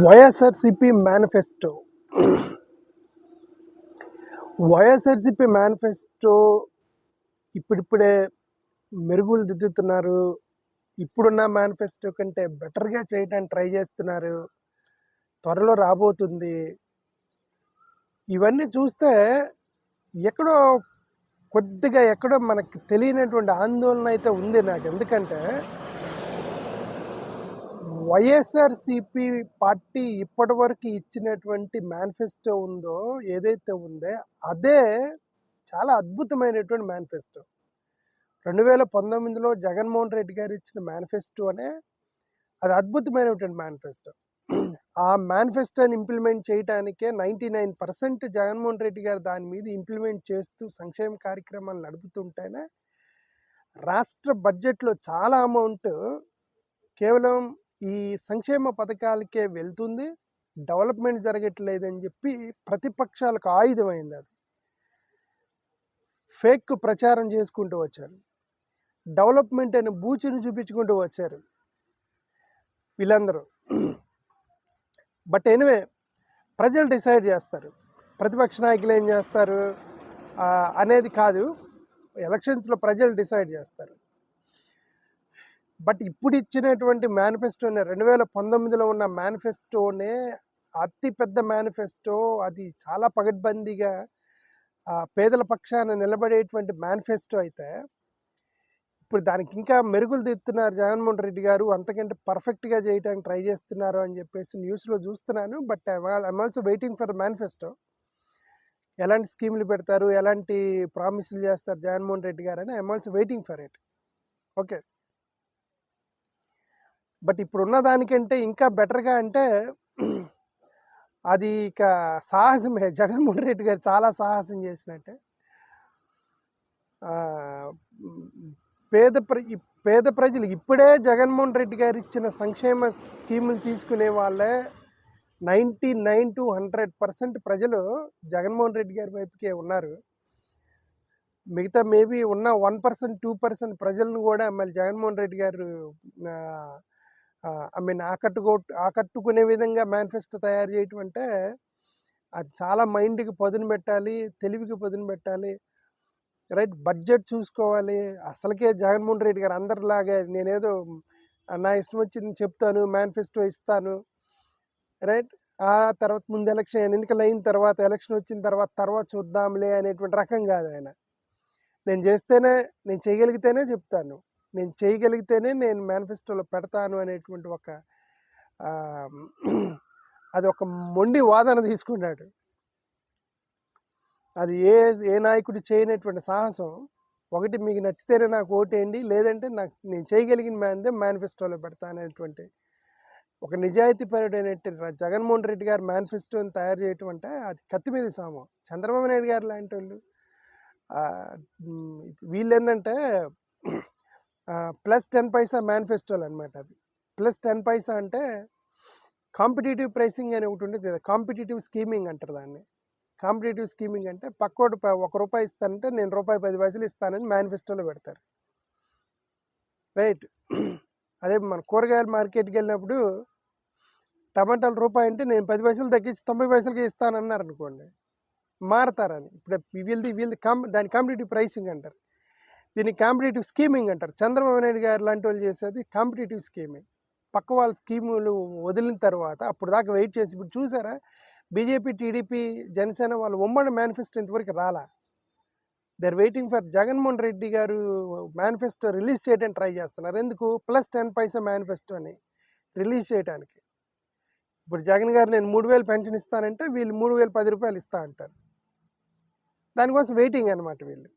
YSRCP manifesto YSRCP manifesto ఇప్పుడిప్పుడే మెరుగులు దిద్దుతున్నారు. ఇప్పుడున్న మేనిఫెస్టో కంటే బెటర్గా చేయడానికి ట్రై చేస్తున్నారు. త్వరలో రాబోతుంది. ఇవన్నీ చూస్తే ఎక్కడో కొద్దిగా ఎక్కడో మనకు తెలియనటువంటి ఆందోళన అయితే ఉంది నాకు. ఎందుకంటే వైఎస్ఆర్సిపి పార్టీ ఇప్పటి వరకు ఇచ్చినటువంటి మేనిఫెస్టో ఉందో, ఏదైతే ఉందో అదే చాలా అద్భుతమైనటువంటి మేనిఫెస్టో. 2019లో జగన్మోహన్ రెడ్డి గారు ఇచ్చిన మేనిఫెస్టోనే అది అద్భుతమైనటువంటి మేనిఫెస్టో. ఆ మేనిఫెస్టోని ఇంప్లిమెంట్ చేయడానికే 99% జగన్మోహన్ రెడ్డి గారు దాని మీద ఇంప్లిమెంట్ చేస్తూ సంక్షేమ కార్యక్రమాలు నడుపుతుంటేనే రాష్ట్ర బడ్జెట్లో చాలా అమౌంట్ కేవలం ఈ సంక్షేమ పథకాలకే వెళ్తుంది, డెవలప్మెంట్ జరగట్లేదని చెప్పి ప్రతిపక్షాలకు ఆయుధమైంది. అది ఫేక్ ప్రచారం చేసుకుంటూ వచ్చారు. డెవలప్మెంట్ అనే బూచిని చూపించుకుంటూ వచ్చారు వీళ్ళందరూ. బట్ ఎనివే, ప్రజలు డిసైడ్ చేస్తారు ప్రతిపక్ష నాయకులు ఏం చేస్తారు అనేది కాదు. ఎలక్షన్స్లో ప్రజలు డిసైడ్ చేస్తారు. బట్ ఇప్పుడు ఇచ్చినటువంటి మేనిఫెస్టోనే 2019లో ఉన్న మేనిఫెస్టోనే అతి పెద్ద మేనిఫెస్టో. అది చాలా పగడ్బందీగా పేదల పక్షాన నిలబడేటువంటి మేనిఫెస్టో అయితే ఇప్పుడు దానికి ఇంకా మెరుగులు దిద్దుతున్నారు జగన్మోహన్ రెడ్డి గారు. అంతకంటే పర్ఫెక్ట్గా చేయడానికి ట్రై చేస్తున్నారు అని చెప్పేసి న్యూస్లో చూస్తున్నాను. But I'm also waiting for manifesto. ఎలాంటి స్కీములు పెడతారు, ఎలాంటి ప్రామిసులు చేస్తారు జగన్మోహన్ రెడ్డి గారు అని I'm also waiting for it. Okay, but ఇప్పుడున్న దానికంటే ఇంకా బెటర్గా అంటే అది ఇక సాహసమే. జగన్మోహన్ రెడ్డి గారు చాలా సాహసం చేసినట్టే. పేద ప్రజలు ఇప్పుడే జగన్మోహన్ రెడ్డి గారు ఇచ్చిన సంక్షేమ స్కీములు తీసుకునే వాళ్ళే 99 to 100% ప్రజలు జగన్మోహన్ రెడ్డి గారి వైపుకే ఉన్నారు. మిగతా మేబీ ఉన్న 1% 2% ప్రజలను కూడా మళ్ళీ జగన్మోహన్ రెడ్డి గారు ఆకట్టుకునే విధంగా మేనిఫెస్టో తయారు చేయటం అంటే అది చాలా మైండ్కి పదును పెట్టాలి, తెలివికి పదును పెట్టాలి, రైట్. బడ్జెట్ చూసుకోవాలి. అసలుకే జగన్మోహన్ రెడ్డి గారు అందరిలాగే నేనేదో నా ఇష్టం వచ్చింది చెప్తాను, మేనిఫెస్టో ఇస్తాను, రైట్. ఆ తర్వాత ముందు ఎన్నికలు అయిన తర్వాత, ఎలక్షన్ వచ్చిన తర్వాత చూద్దాంలే అనేటువంటి రకం కాదు ఆయన. నేను చేయగలిగితేనే చెప్తాను, నేను చేయగలిగితేనే నేను మేనిఫెస్టోలో పెడతాను అనేటువంటి అది ఒక మొండి వాదన తీసుకున్నాడు. అది ఏ నాయకుడు చేయనటువంటి సాహసం. ఒకటి, మీకు నచ్చితేనే నాకు ఓటేయండి, లేదంటే నేను చేయగలిగిన మేనిఫెస్టోలో పెడతాననేటువంటి ఒక నిజాయితీపరుడైనటువంటి జగన్మోహన్ రెడ్డి గారు మేనిఫెస్టోని తయారు చేయటం అంటే అది కత్తి మీద సామం. చంద్రబాబు నాయుడు గారు లాంటి వాళ్ళు వీళ్ళు ఏంటంటే +10 మేనిఫెస్టోలు అనమాట. అవి +10 అంటే కాంపిటేటివ్ ప్రైసింగ్ అని ఒకటి ఉంటుంది. కాంపిటేటివ్ స్కీమింగ్ అంటారు దాన్ని. కాంపిటేటివ్ స్కీమింగ్ అంటే పక్కోడు ₹1 ఇస్తానంటే నేను ₹1.10 ఇస్తానని మేనిఫెస్టోలో పెడతారు, రైట్. అదే మన కూరగాయల మార్కెట్కి వెళ్ళినప్పుడు టమాటాలు రూపాయి అంటే నేను 10 పైసలు తగ్గించి 90 పైసలకి ఇస్తానన్నారు అనుకోండి, మారతారని. ఇప్పుడు వీళ్ళది దాని కాంపిటేటివ్ ప్రైసింగ్ అంటారు, దీన్ని కాంపిటేటివ్ స్కీమింగ్ అంటారు. చంద్రబాబు నాయుడు గారు లాంటి వాళ్ళు చేసేది కాంపిటేటివ్ స్కీమింగ్. పక్క వాళ్ళ స్కీములు వదిలిన తర్వాత అప్పుడు దాకా వెయిట్ చేసి, ఇప్పుడు చూసారా బీజేపీ, టీడీపీ, జనసేన వాళ్ళు ఉమ్మడి మేనిఫెస్టో ఇంతవరకు రాలా. They are waiting for Jaganmohan Reddy garu manifesto release చేయడానికి ట్రై చేస్తున్నారు. ఎందుకు? +10 మేనిఫెస్టో అని రిలీజ్ చేయడానికి. ఇప్పుడు జగన్ గారు నేను 3,000 పెన్షన్ ఇస్తానంటే వీళ్ళు 3,010 ఇస్తా అంటారు. దానికోసం వెయిటింగ్ అనమాట వీళ్ళు.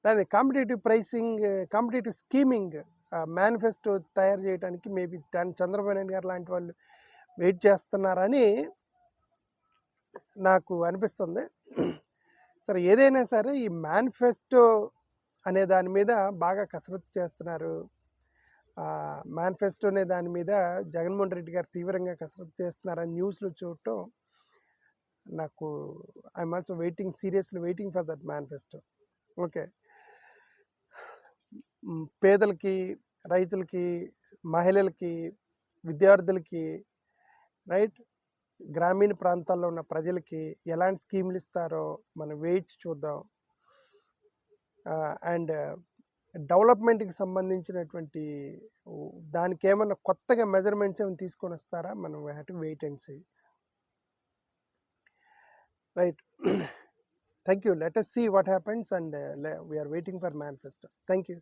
దాన్ని competitive pricing, competitive scheming manifesto తయారు చేయడానికి మేబీ చంద్రబాబు నాయుడు గారు లాంటి వాళ్ళు వెయిట్ చేస్తున్నారని నాకు అనిపిస్తుంది. సరే, ఏదైనా సరే ఈ మేనిఫెస్టో అనే దాని మీద బాగా కసరత్తు చేస్తున్నారు. మేనిఫెస్టో అనే దాని మీద జగన్మోహన్ రెడ్డి గారు తీవ్రంగా కసరత్తు చేస్తున్నారని న్యూస్లో చూడటం నాకు I'm also seriously waiting for that manifesto. Okay, పేదలకి, రైతులకి, మహిళలకి, విద్యార్థులకి రైట్. గ్రామీణ ప్రాంతాల్లో ఉన్న ప్రజలకి ఎలాంటి స్కీములు ఇస్తారో మనం వేయించి చూద్దాం. అండ్ డెవలప్మెంట్కి సంబంధించినటువంటి దానికి ఏమన్నా కొత్తగా మెజర్మెంట్స్ ఏమైనా తీసుకొని వస్తారా, మనం have to wait and see. Right. Thank you. Let us see what happens, and we are waiting for manifesto. Thank you.